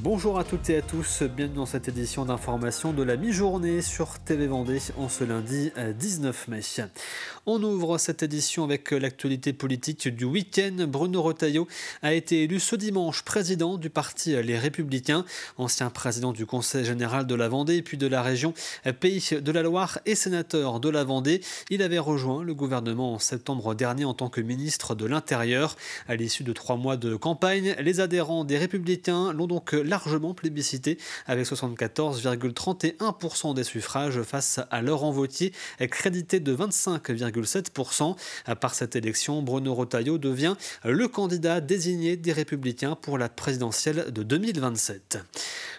Bonjour à toutes et à tous, bienvenue dans cette édition d'information de la mi-journée sur TV Vendée en ce lundi 19 mai. On ouvre cette édition avec l'actualité politique du week-end. Bruno Retailleau a été élu ce dimanche président du parti Les Républicains, ancien président du Conseil général de la Vendée puis de la région Pays de la Loire et sénateur de la Vendée. Il avait rejoint le gouvernement en septembre dernier en tant que ministre de l'Intérieur. À l'issue de 3 mois de campagne, les adhérents des Républicains l'ont donc largement plébiscité avec 74,31% des suffrages face à Laurent Wauquiez, crédité de 25,7%. Par cette élection, Bruno Retailleau devient le candidat désigné des Républicains pour la présidentielle de 2027.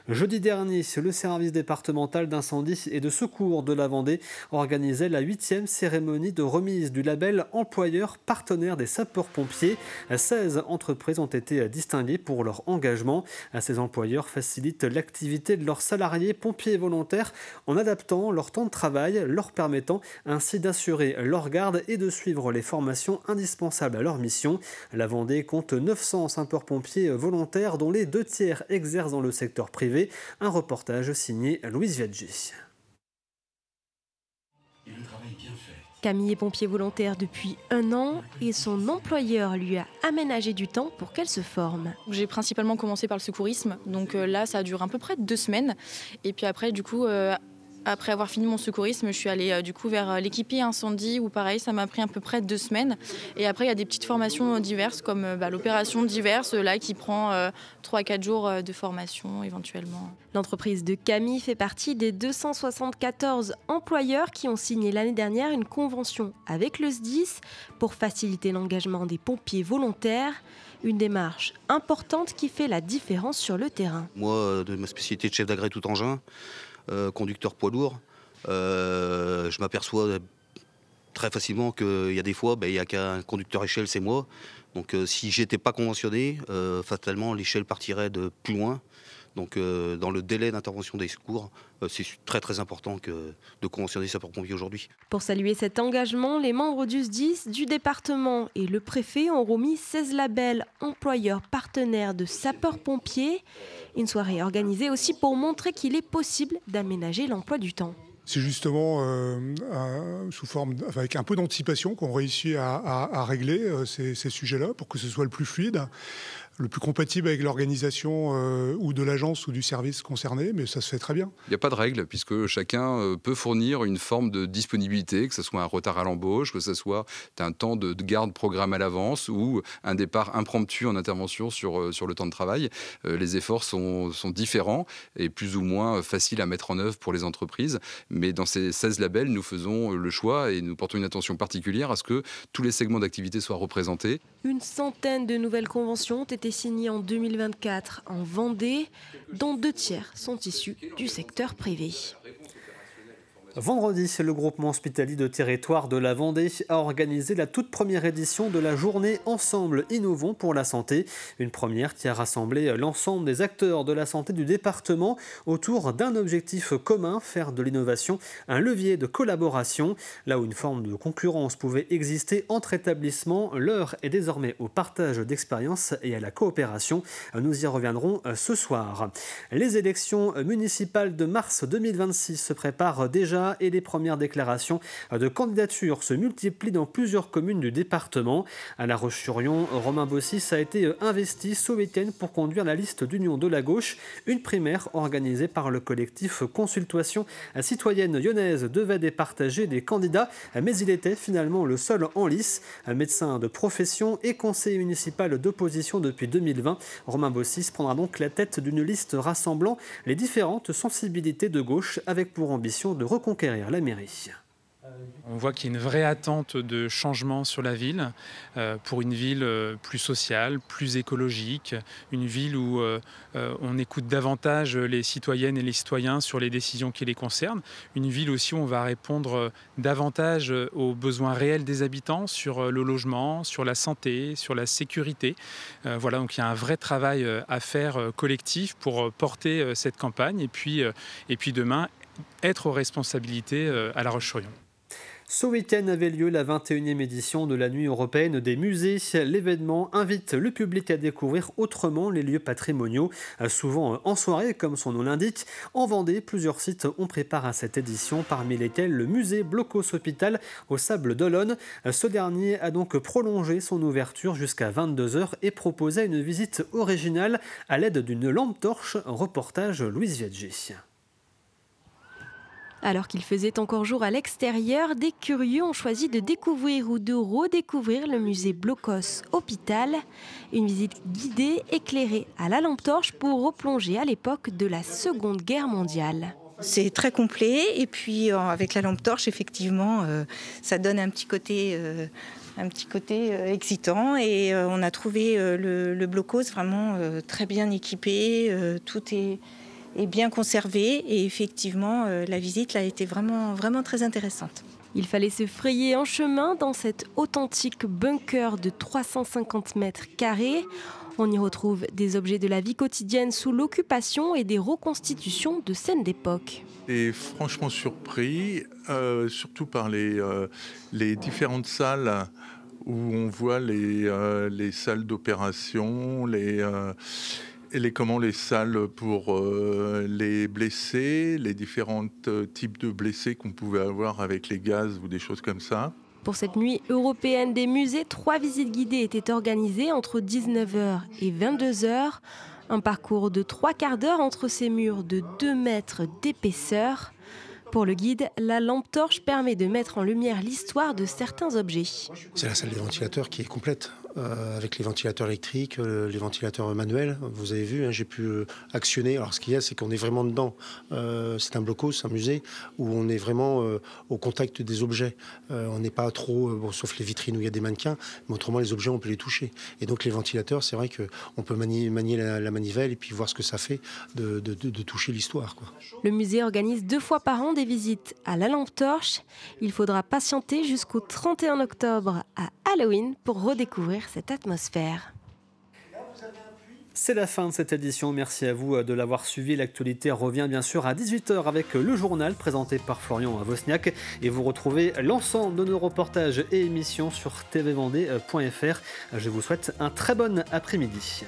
Jeudi dernier, le service départemental d'incendie et de secours de la Vendée organisait la 8e cérémonie de remise du label employeur partenaire des sapeurs-pompiers. 16 entreprises ont été distinguées pour leur engagement. Ces employeurs facilitent l'activité de leurs salariés pompiers volontaires en adaptant leur temps de travail, leur permettant ainsi d'assurer leur garde et de suivre les formations indispensables à leur mission. La Vendée compte 900 sapeurs-pompiers volontaires dont les 2/3 exercent dans le secteur privé. Un reportage signé Louise Viaggi. Camille est pompier volontaire depuis 1 an et son employeur lui a aménagé du temps pour qu'elle se forme. J'ai principalement commencé par le secourisme, donc là ça dure à peu près 2 semaines. Et puis après du coup, après avoir fini mon secourisme, je suis allée vers l'équipier incendie où pareil ça m'a pris à peu près 2 semaines. Et après il y a des petites formations diverses comme l'opération diverse là qui prend 3-4 jours de formation éventuellement. L'entreprise de Camille fait partie des 274 employeurs qui ont signé l'année dernière une convention avec le SDIS pour faciliter l'engagement des pompiers volontaires. Une démarche importante qui fait la différence sur le terrain. Moi, de ma spécialité de chef d'agré tout engin, conducteur poids lourd, je m'aperçois très facilement qu'il y a des fois, il n'y a qu'un conducteur échelle, c'est moi. Donc si j'étais pas conventionné, fatalement l'échelle partirait de plus loin. Donc dans le délai d'intervention des secours, c'est très très important de conventionner sapeurs-pompiers aujourd'hui. Pour saluer cet engagement, les membres du SDIS, du département et le préfet ont remis 16 labels employeurs partenaires de sapeurs-pompiers. Une soirée organisée aussi pour montrer qu'il est possible d'aménager l'emploi du temps. C'est justement sous forme, avec un peu d'anticipation qu'on réussit à régler ces sujets-là pour que ce soit le plus fluide, le plus compatible avec l'organisation ou de l'agence ou du service concerné, mais ça se fait très bien. Il n'y a pas de règle puisque chacun peut fournir une forme de disponibilité, que ce soit un retard à l'embauche, que ce soit un temps de garde programme à l'avance ou un départ impromptu en intervention sur le temps de travail. Les efforts sont différents et plus ou moins faciles à mettre en œuvre pour les entreprises. Mais dans ces 16 labels, nous faisons le choix et nous portons une attention particulière à ce que tous les segments d'activité soient représentés. Une centaine de nouvelles conventions ont été signées en 2024 en Vendée, dont 2/3 sont issus du secteur privé. Vendredi, le groupement hospitalier de territoire de la Vendée a organisé la toute première édition de la journée Ensemble Innovons pour la santé. Une première qui a rassemblé l'ensemble des acteurs de la santé du département autour d'un objectif commun, faire de l'innovation un levier de collaboration. Là où une forme de concurrence pouvait exister entre établissements, l'heure est désormais au partage d'expériences et à la coopération. Nous y reviendrons ce soir. Les élections municipales de mars 2026 se préparent déjà et les premières déclarations de candidature se multiplient dans plusieurs communes du département. À La Roche-sur-Yon, Romain Bossis a été investi ce week-end pour conduire la liste d'Union de la gauche. Une primaire organisée par le collectif Consultation citoyenne lyonnaise devait départager des candidats, mais il était finalement le seul en lice. Médecin de profession et conseiller municipal d'opposition depuis 2020, Romain Bossis prendra donc la tête d'une liste rassemblant les différentes sensibilités de gauche avec pour ambition de reconquérir la mairie. On voit qu'il y a une vraie attente de changement sur la ville, pour une ville plus sociale, plus écologique, une ville où on écoute davantage les citoyennes et les citoyens sur les décisions qui les concernent, une ville aussi où on va répondre davantage aux besoins réels des habitants sur le logement, sur la santé, sur la sécurité. Voilà, donc il y a un vrai travail à faire collectif pour porter cette campagne et puis demain être aux responsabilités à La Roche-sur-Yon. Ce week-end avait lieu la 21e édition de la Nuit européenne des musées. L'événement invite le public à découvrir autrement les lieux patrimoniaux, souvent en soirée comme son nom l'indique. En Vendée, plusieurs sites ont préparé à cette édition, parmi lesquels le musée Blocos Hôpital au Sable d'Olonne. Ce dernier a donc prolongé son ouverture jusqu'à 22h et proposé une visite originale à l'aide d'une lampe torche. Reportage Louise Viadji. Alors qu'il faisait encore jour à l'extérieur, des curieux ont choisi de découvrir ou de redécouvrir le musée Blocos Hôpital. Une visite guidée, éclairée à la lampe torche pour replonger à l'époque de la Seconde Guerre mondiale. C'est très complet et puis avec la lampe torche, effectivement, ça donne un petit côté excitant et on a trouvé le Blocos vraiment très bien équipé, tout est bien conservé et effectivement la visite a été vraiment très intéressante. Il fallait se frayer un chemin dans cet authentique bunker de 350 mètres carrés. On y retrouve des objets de la vie quotidienne sous l'occupation et des reconstitutions de scènes d'époque. Et franchement surpris, surtout par les différentes salles où on voit les salles d'opération, les salles pour les blessés, les différents types de blessés qu'on pouvait avoir avec les gaz ou des choses comme ça. Pour cette nuit européenne des musées, 3 visites guidées étaient organisées entre 19h et 22h. Un parcours de 3 quarts d'heure entre ces murs de 2 mètres d'épaisseur. Pour le guide, la lampe torche permet de mettre en lumière l'histoire de certains objets. C'est la salle des ventilateurs qui est complète, avec les ventilateurs électriques, les ventilateurs manuels. Vous avez vu, j'ai pu actionner. Alors ce qu'il y a, c'est qu'on est vraiment dedans. C'est un blocos, un musée, où on est vraiment au contact des objets. On n'est pas trop, sauf les vitrines où il y a des mannequins, mais autrement les objets, on peut les toucher. Et donc les ventilateurs, c'est vrai qu'on peut manier la manivelle et puis voir ce que ça fait de toucher l'histoire, quoi. Le musée organise 2 fois par an des visites à la lampe torche. Il faudra patienter jusqu'au 31 octobre à Halloween pour redécouvrir cette atmosphère. C'est la fin de cette édition. Merci à vous de l'avoir suivi. L'actualité revient bien sûr à 18h avec le journal présenté par Florian Wozniak. Et vous retrouvez l'ensemble de nos reportages et émissions sur tvvendée.fr. Je vous souhaite un très bon après-midi.